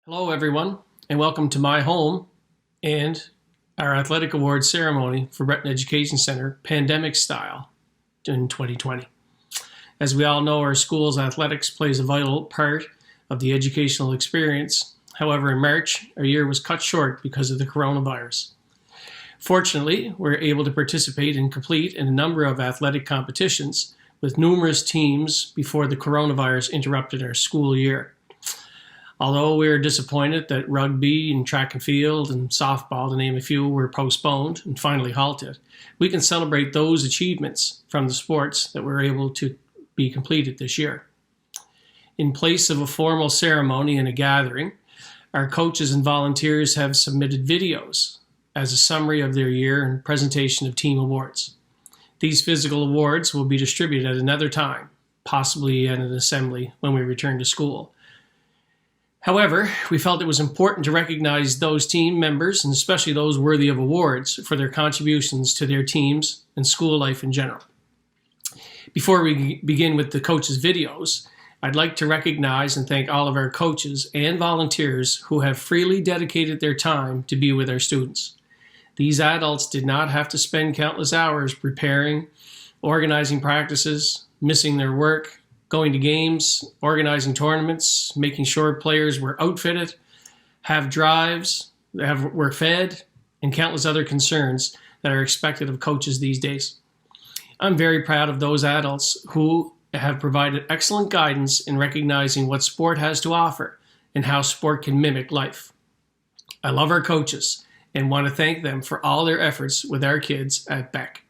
Hello everyone, and welcome to my home and our athletic awards ceremony for Breton Education Center, pandemic style, in 2020. As we all know, our school's athletics plays a vital part of the educational experience. However, in March, our year was cut short because of the coronavirus. Fortunately, we were able to participate and complete in a number of athletic competitions with numerous teams before the coronavirus interrupted our school year. Although we are disappointed that rugby and track and field and softball, to name a few, were postponed and finally halted, we can celebrate those achievements from the sports that were able to be completed this year. In place of a formal ceremony and a gathering, our coaches and volunteers have submitted videos as a summary of their year and presentation of team awards. These physical awards will be distributed at another time, possibly at an assembly when we return to school. However, we felt it was important to recognize those team members, and especially those worthy of awards, for their contributions to their teams and school life in general. Before we begin with the coaches' videos, I'd like to recognize and thank all of our coaches and volunteers who have freely dedicated their time to be with our students. These adults did not have to spend countless hours preparing, organizing practices, missing their work, going to games, organizing tournaments, making sure players were outfitted, have drives, were fed, and countless other concerns that are expected of coaches these days. I'm very proud of those adults who have provided excellent guidance in recognizing what sport has to offer and how sport can mimic life. I love our coaches and want to thank them for all their efforts with our kids at BEC.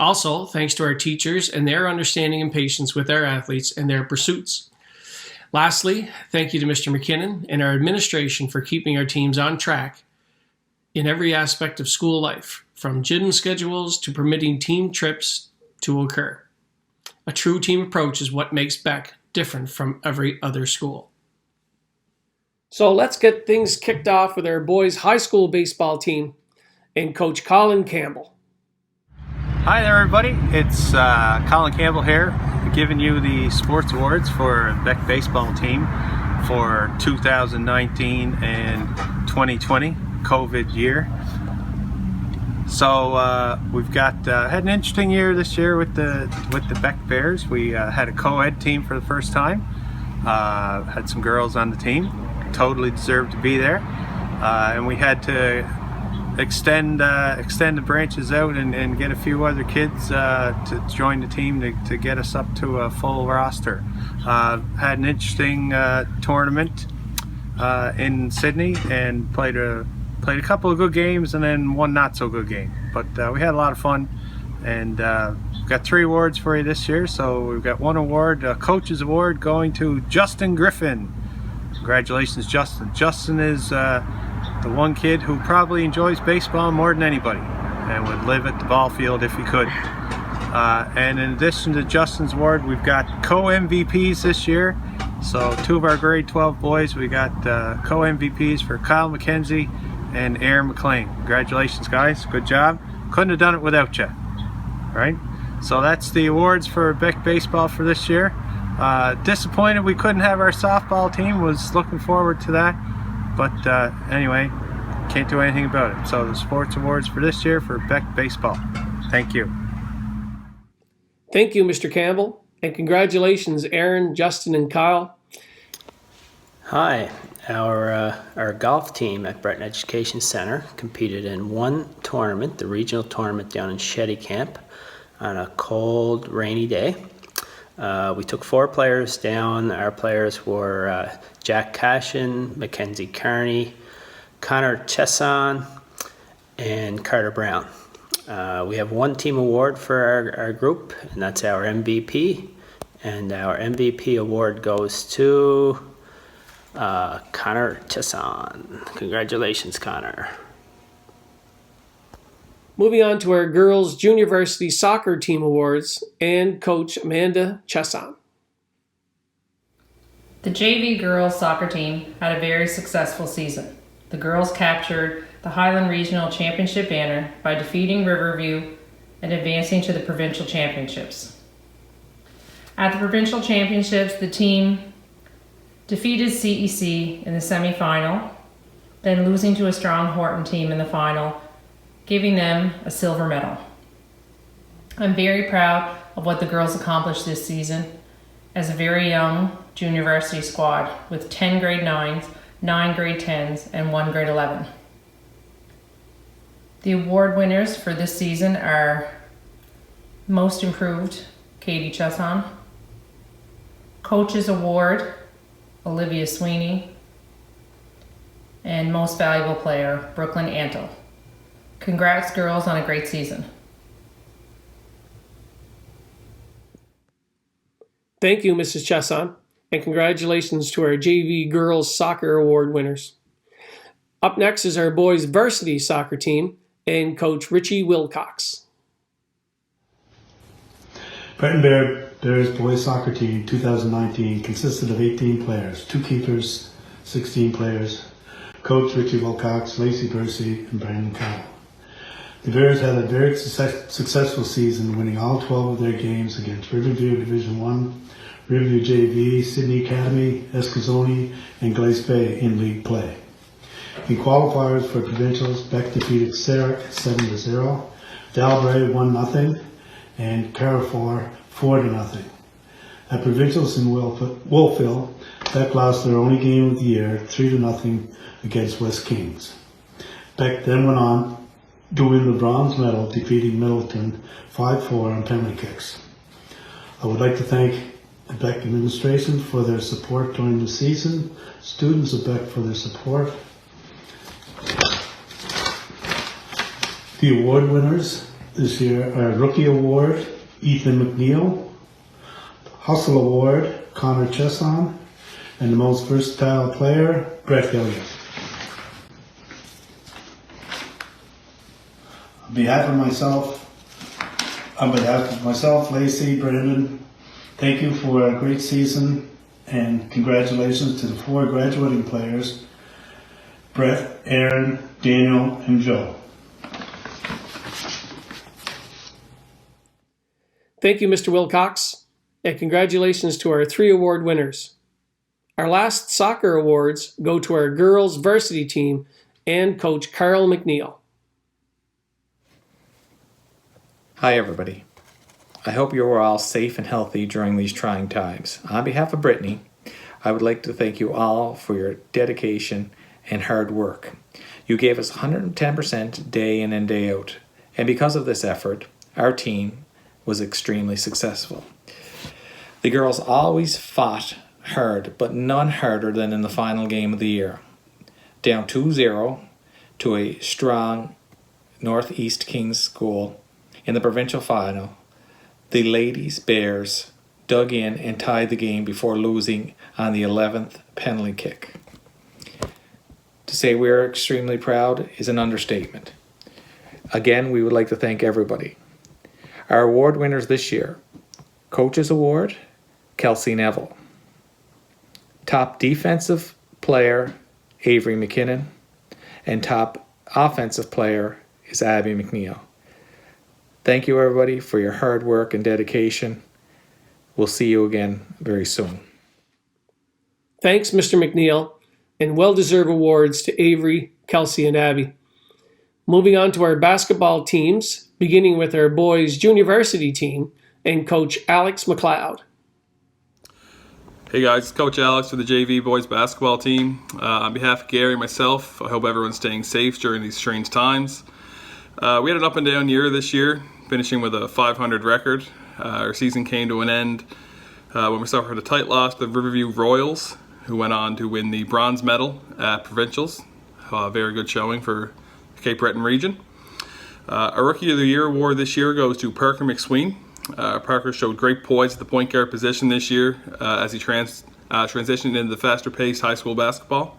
Also, thanks to our teachers and their understanding and patience with our athletes and their pursuits. Lastly, thank you to Mr. McKinnon and our administration for keeping our teams on track in every aspect of school life, from gym schedules to permitting team trips to occur. A true team approach is what makes BEC different from every other school. So let's get things kicked off with our boys' high school baseball team and Coach Colin Campbell. Hi there everybody, it's Colin Campbell here, giving you the sports awards for BEC baseball team for 2019 and 2020 COVID year. So we've got had an interesting year this year with the BEC Bears. We had a co-ed team for the first time, had some girls on the team, totally deserved to be there, and we had to extend the branches out and get a few other kids to join the team to get us up to a full roster. Had an interesting tournament in Sydney and played a couple of good games and then one not so good game. But we had a lot of fun, and we've got 3 awards for you this year. So we've got 1 award, a coach's award, going to Justin Griffin. Congratulations, Justin. Justin is the one kid who probably enjoys baseball more than anybody and would live at the ball field if he could. And in addition to Justin's award, we've got co-MVPs this year. So 2 of our grade 12 boys, we got co-MVPs for Kyle McKenzie and Aaron McLean. Congratulations, guys. Good job. Couldn't have done it without you. Right? So that's the awards for BEC baseball for this year. Disappointed we couldn't have our softball team. Was looking forward to that. But anyway, can't do anything about it. So the sports awards for this year for BEC baseball. Thank you. Thank you, Mr. Campbell, and congratulations, Aaron, Justin, and Kyle. Hi, our golf team at Breton Education Center competed in one tournament, the regional tournament down in Shetty Camp, on a cold, rainy day. We took 4 players down. Our players were Jack Cashin, Mackenzie Kearney, Connor Chiasson, and Carter Brown. We have 1 team award for our group, and that's our MVP. And our MVP award goes to Connor Chiasson. Congratulations, Connor. Moving on to our girls' junior varsity soccer team awards and Coach Amanda Chiasson. The JV girls soccer team had a very successful season. The girls captured the Highland Regional Championship banner by defeating Riverview and advancing to the provincial championships. At the provincial championships, the team defeated CEC in the semifinal, then losing to a strong Horton team in the final, giving them a silver medal. I'm very proud of what the girls accomplished this season as a very young junior varsity squad with 10 grade 9s, 9 grade 10s, and 1 grade 11. The award winners for this season are Most Improved, Katie Chiasson, Coach's Award, Olivia Sweeney, and Most Valuable Player, Brooklyn Antle. Congrats, girls, on a great season. Thank you, Mrs. Chiasson, and congratulations to our JV Girls Soccer Award winners. Up next is our boys varsity soccer team and Coach Richie Wilcox. Breton Bears boys soccer team 2019 consisted of 18 players, 2 keepers, 16 players, Coach Richie Wilcox, Lacey Bursey, and Brandon Karl. The Bears had a very successful season, winning all 12 of their games against Riverview Division 1, Riverview JV, Sydney Academy, Escazone, and Glace Bay in league play. In qualifiers for provincials, Beck defeated Sarek 7-0, Dalbray 1-0, and Carrefour 4-0. At provincials in Wolfville, Beck lost their only game of the year 3-0 against West Kings. Beck then went on to win the bronze medal, defeating Middleton 5-4 on penalty kicks. I would like to thank the Beck administration for their support during the season, students of Beck for their support. The award winners this year are Rookie Award, Ethan MacNeil, Hustle Award, Connor Chiasson, and the Most Versatile Player, Brett Elliott. On behalf of myself, Lacey, Brandon, thank you for a great season, and congratulations to the 4 graduating players, Brett, Aaron, Daniel, and Joe. Thank you, Mr. Wilcox, and congratulations to our 3 award winners. Our last soccer awards go to our girls varsity team and Coach Karl MacNeil. Hi everybody. I hope you are all safe and healthy during these trying times. On behalf of Brittany, I would like to thank you all for your dedication and hard work. You gave us 110% day in and day out, and because of this effort, our team was extremely successful. The girls always fought hard, but none harder than in the final game of the year. Down 2-0 to a strong Northeast Kings school in the provincial final, the ladies Bears dug in and tied the game before losing on the 11th penalty kick. To say we're extremely proud is an understatement. Again, we would like to thank everybody. Our award winners this year: Coach's Award, Kelsey Neville. Top Defensive Player, Avery McKinnon. And Top Offensive Player is Abby MacNeil. Thank you everybody for your hard work and dedication. We'll see you again very soon. Thanks, Mr. MacNeil, and well-deserved awards to Avery, Kelsey, and Abby. Moving on to our basketball teams, beginning with our boys junior varsity team and Coach Alex MacLeod. Hey guys, it's Coach Alex for the JV boys basketball team. On behalf of Gary and myself, I hope everyone's staying safe during these strange times. We had an up and down year this year, finishing with a 500 record. Our season came to an end when we suffered a tight loss to the Riverview Royals, who went on to win the bronze medal at provincials. Very good showing for the Cape Breton region. Our Rookie of the Year award this year goes to Parker McSween. Parker showed great poise at the point guard position this year as he transitioned into the faster-paced high school basketball.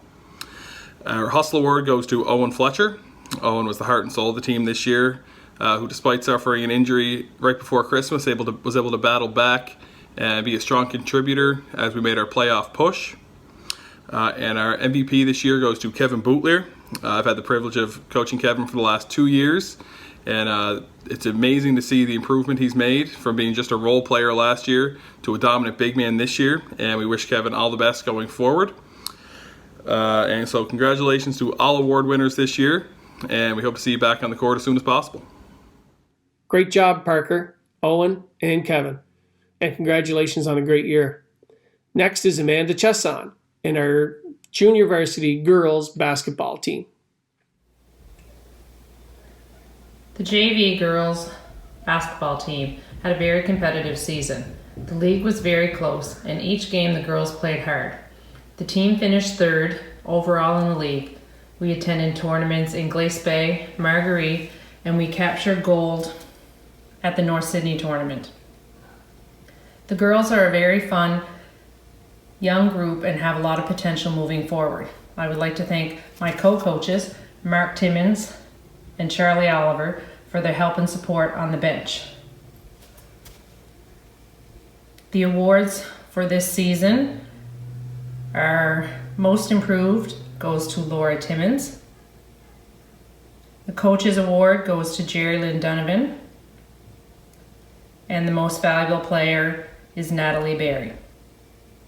Our Hustle Award goes to Owen Fletcher. Owen was the heart and soul of the team this year, who, despite suffering an injury right before Christmas, was able to battle back and be a strong contributor as we made our playoff push. And our MVP this year goes to Kevin Bootlier. I've had the privilege of coaching Kevin for the last 2 years, And it's amazing to see the improvement he's made from being just a role player last year to a dominant big man this year. And we wish Kevin all the best going forward. And so congratulations to all award winners this year. And we hope to see you back on the court as soon as possible. Great job, Parker, Owen, and Kevin. And congratulations on a great year. Next is Amanda Chiasson and our junior varsity girls basketball team. The JV girls basketball team had a very competitive season. The league was very close, and each game the girls played hard. The team finished third overall in the league. We attended tournaments in Glace Bay, Marguerite, and we captured gold at the North Sydney tournament. The girls are a very fun young group and have a lot of potential moving forward. I would like to thank my co-coaches, Mark Timmons and Charlie Oliver, for their help and support on the bench. The awards for this season are Most Improved goes to Laura Timmons. The Coaches Award goes to Jerry Lynn Donovan. And the Most Valuable Player is Natalie Berry.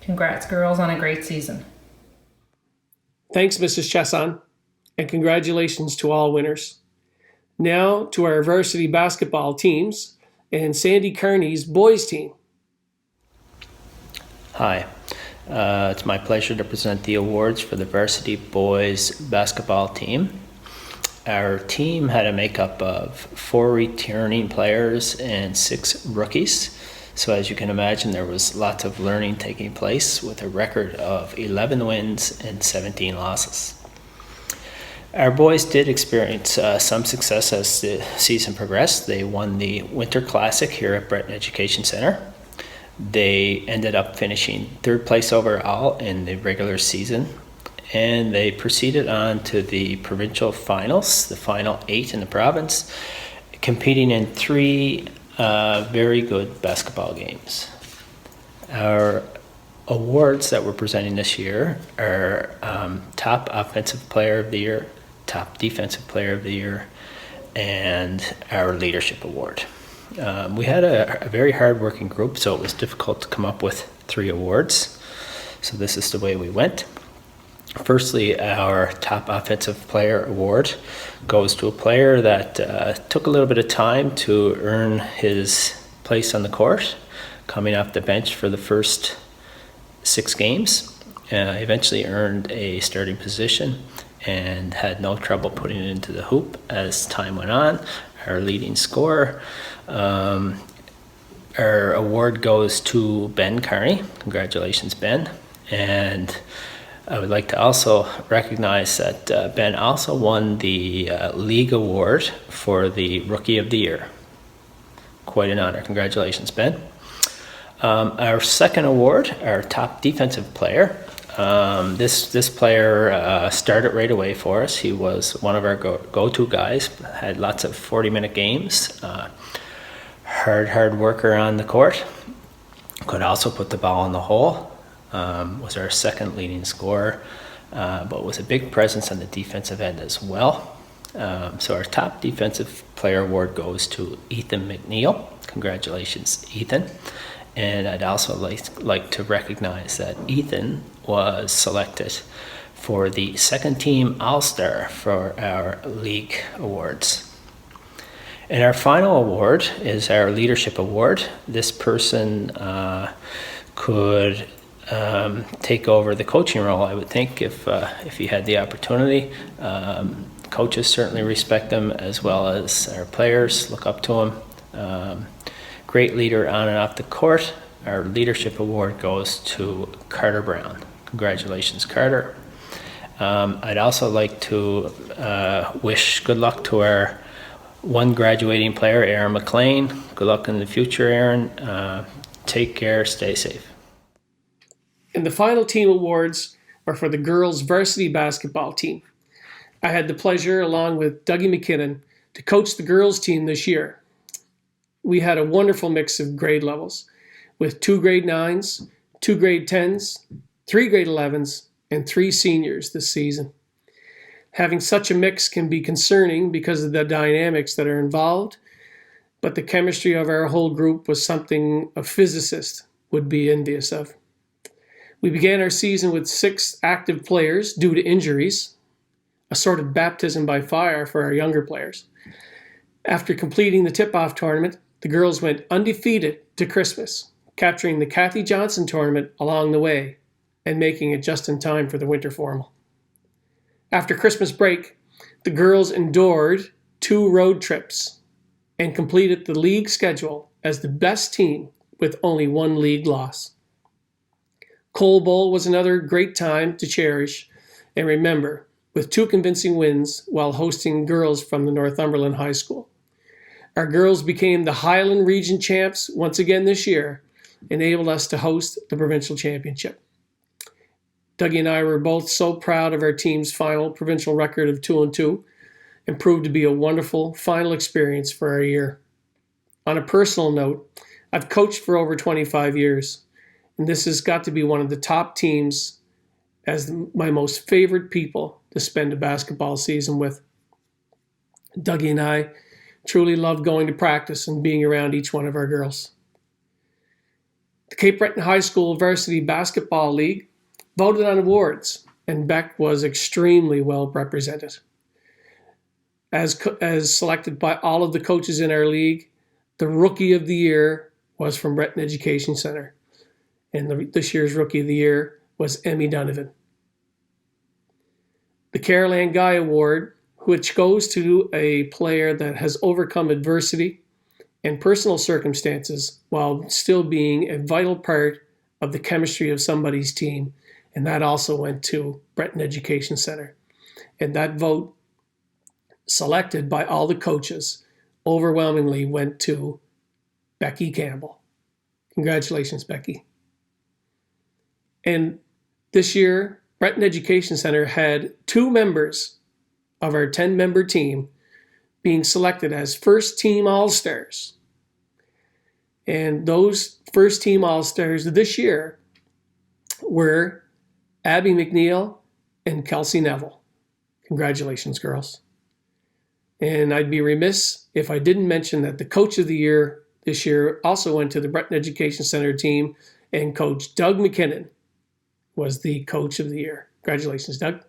Congrats, girls, on a great season. Thanks, Mrs. Chiasson, and congratulations to all winners. Now to our varsity basketball teams and Sandy Kearney's boys team. Hi, it's my pleasure to present the awards for the varsity boys basketball team. Our team had a makeup of 4 returning players and 6 rookies. So as you can imagine, there was lots of learning taking place with a record of 11 wins and 17 losses. Our boys did experience some success as the season progressed. They won the Winter Classic here at Breton Education Center. They ended up finishing 3rd place overall in the regular season, and they proceeded on to the provincial finals, the final 8 in the province, competing in 3 very good basketball games. Our awards that we're presenting this year are Top Offensive Player of the Year, Top Defensive Player of the Year, and our Leadership Award. We had a very hard-working group, so it was difficult to come up with 3 awards. So this is the way we went. Firstly, our Top Offensive Player Award goes to a player that took a little bit of time to earn his place on the court, coming off the bench for the first 6 games. Eventually earned a starting position and had no trouble putting it into the hoop as time went on. Our leading scorer. Our award goes to Ben Kearney. Congratulations, Ben. And I would like to also recognize that Ben also won the league award for the Rookie of the Year. Quite an honor. Congratulations, Ben. Our second award, our Top Defensive Player. This player started right away for us. He was one of our go-to guys. Had lots of 40-minute games. Hard worker on the court. Could also put the ball in the hole. Was our second leading scorer, but was a big presence on the defensive end as well. So our Top Defensive Player Award goes to Ethan MacNeil. Congratulations, Ethan. And I'd also like to recognize that Ethan was selected for the second team All-Star for our league awards. And our final award is our Leadership Award. This person could take over the coaching role, I would think, if he had the opportunity. Coaches certainly respect him, as well as our players look up to him. Great leader on and off the court. Our Leadership Award goes to Carter Brown. Congratulations, Carter. I'd also like to wish good luck to our one graduating player, Aaron McLean. Good luck in the future, Aaron. Take care, stay safe. And the final team awards are for the girls' varsity basketball team. I had the pleasure, along with Dougie McKinnon, to coach the girls' team this year. We had a wonderful mix of grade levels, with 2 grade 9s, 2 grade 10s, 3 grade 11s, and 3 seniors this season. Having such a mix can be concerning because of the dynamics that are involved, but the chemistry of our whole group was something a physicist would be envious of. We began our season with 6 active players due to injuries, a sort of baptism by fire for our younger players. After completing the tip-off tournament, the girls went undefeated to Christmas, capturing the Kathy Johnson tournament along the way and making it just in time for the winter formal. After Christmas break, the girls endured 2 road trips and completed the league schedule as the best team with only 1 league loss. Coal Bowl was another great time to cherish and remember, with 2 convincing wins while hosting girls from the Northumberland High School. Our girls became the Highland Region champs once again this year, enabled us to host the provincial championship. Dougie and I were both so proud of our team's final provincial record of 2-2 and proved to be a wonderful final experience for our year. On a personal note, I've coached for over 25 years, and this has got to be one of the top teams as my most favorite people to spend a basketball season with. Dougie and I truly loved going to practice and being around each one of our girls. The Cape Breton High School Varsity Basketball League voted on awards, and BEC was extremely well represented. As selected by all of the coaches in our league, the Rookie of the Year was from Breton Education Center, and this year's Rookie of the Year was Emmy Donovan. The Caroline Guy Award, which goes to a player that has overcome adversity and personal circumstances while still being a vital part of the chemistry of somebody's team, and that also went to Breton Education Center. And that vote, selected by all the coaches, overwhelmingly went to Becky Campbell. Congratulations, Becky. And this year, Breton Education Center had 2 members of our 10-member team being selected as first team All-Stars. And those first team All-Stars this year were Abby MacNeil and Kelsey Neville. Congratulations, girls. And I'd be remiss if I didn't mention that the Coach of the Year this year also went to the Breton Education Center team, and Coach Doug McKinnon was the Coach of the Year. Congratulations, Doug.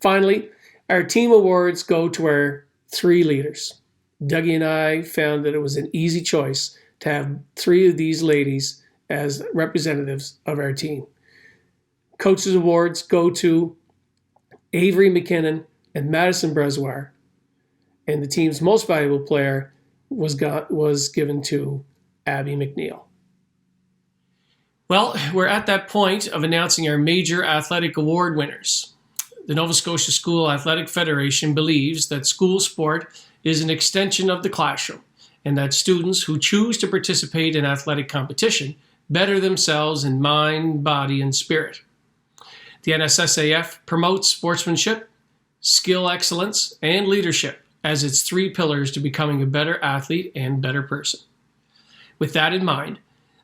Finally, our team awards go to our 3 leaders. Dougie and I found that it was an easy choice to have 3 of these ladies as representatives of our team. Coaches awards go to Avery McKinnon and Madison Brezoir, and the team's most valuable player was given to Abby MacNeil. Well, we're at that point of announcing our major athletic award winners. The Nova Scotia School Athletic Federation believes that school sport is an extension of the classroom, and that students who choose to participate in athletic competition better themselves in mind, body, and spirit. The NSSAF promotes sportsmanship, skill excellence, and leadership as its 3 pillars to becoming a better athlete and better person. With that in mind,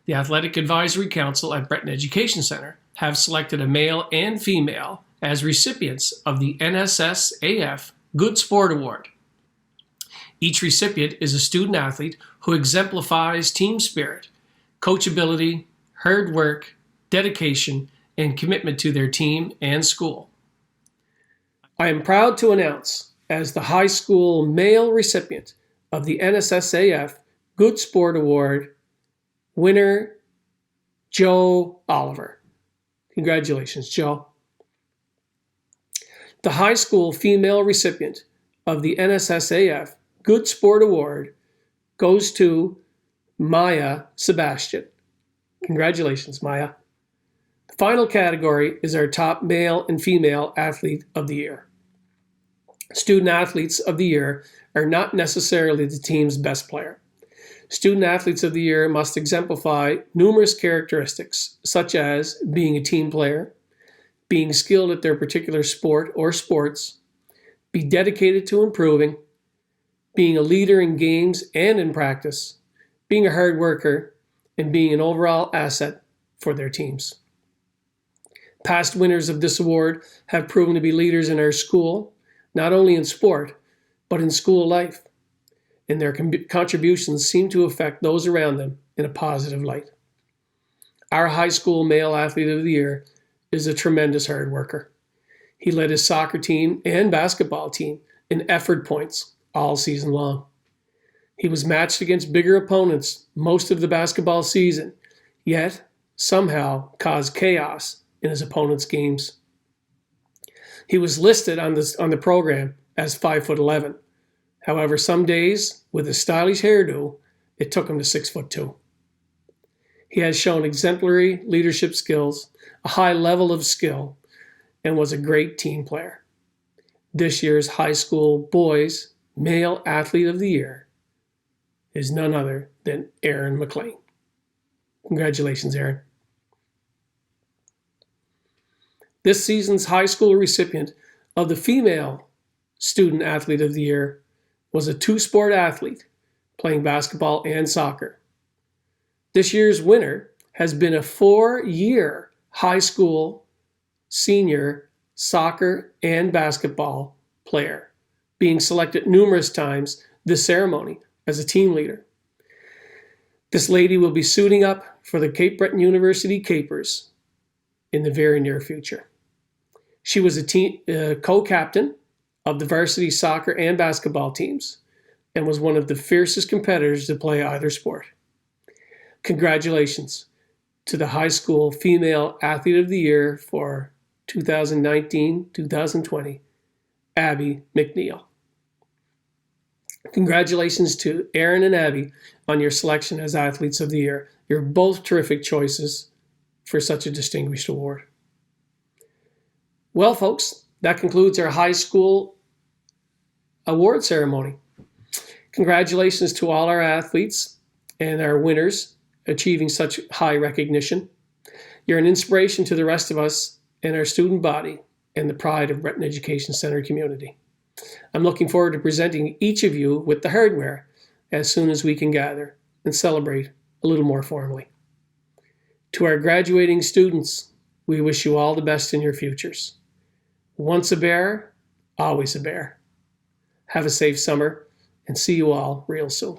the Athletic Advisory Council at Breton Education Center have selected a male and female as recipients of the NSSAF Good Sport Award. Each recipient is a student athlete who exemplifies team spirit, coachability, hard work, dedication, and commitment to their team and school. I am proud to announce, as the high school male recipient of the NSSAF Good Sport Award, winner Joe Oliver. Congratulations, Joe. The high school female recipient of the NSSAF Good Sport Award goes to Maya Sebastian. Congratulations, Maya. The final category is our top male and female athlete of the year. Student athletes of the year are not necessarily the team's best player. Student athletes of the year must exemplify numerous characteristics, such as being a team player, being skilled at their particular sport or sports, be dedicated to improving, being a leader in games and in practice, being a hard worker, and being an overall asset for their teams. Past winners of this award have proven to be leaders in our school, not only in sport, but in school life, and their contributions seem to affect those around them in a positive light. Our high school male athlete of the year is a tremendous hard worker. He led his soccer team and basketball team in effort points all season long. He was matched against bigger opponents most of the basketball season, yet somehow caused chaos in his opponent's games. He was listed on the program as 5'11". However, some days, with his stylish hairdo, it took him to 6'2". He has shown exemplary leadership skills, a high level of skill, and was a great team player. This year's high school boys male athlete of the year is none other than Aaron McLean. Congratulations, Aaron. This season's high school recipient of the female student athlete of the year was a two-sport athlete playing basketball and soccer. This year's winner has been a 4-year high school senior soccer and basketball player, being selected numerous times this ceremony as a team leader. This lady will be suiting up for the Cape Breton University Capers in the very near future. She was a co-captain of the varsity soccer and basketball teams and was one of the fiercest competitors to play either sport. Congratulations to the high school female athlete of the year for 2019-2020, Abby MacNeil. Congratulations to Aaron and Abby on your selection as athletes of the year. You're both terrific choices for such a distinguished award. Well, folks, that concludes our high school award ceremony. Congratulations to all our athletes and our winners achieving such high recognition. You're an inspiration to the rest of us and our student body and the pride of Breton Education Center community. I'm looking forward to presenting each of you with the hardware as soon as we can gather and celebrate a little more formally. To our graduating students, we wish you all the best in your futures. Once a bear, always a bear. Have a safe summer and see you all real soon.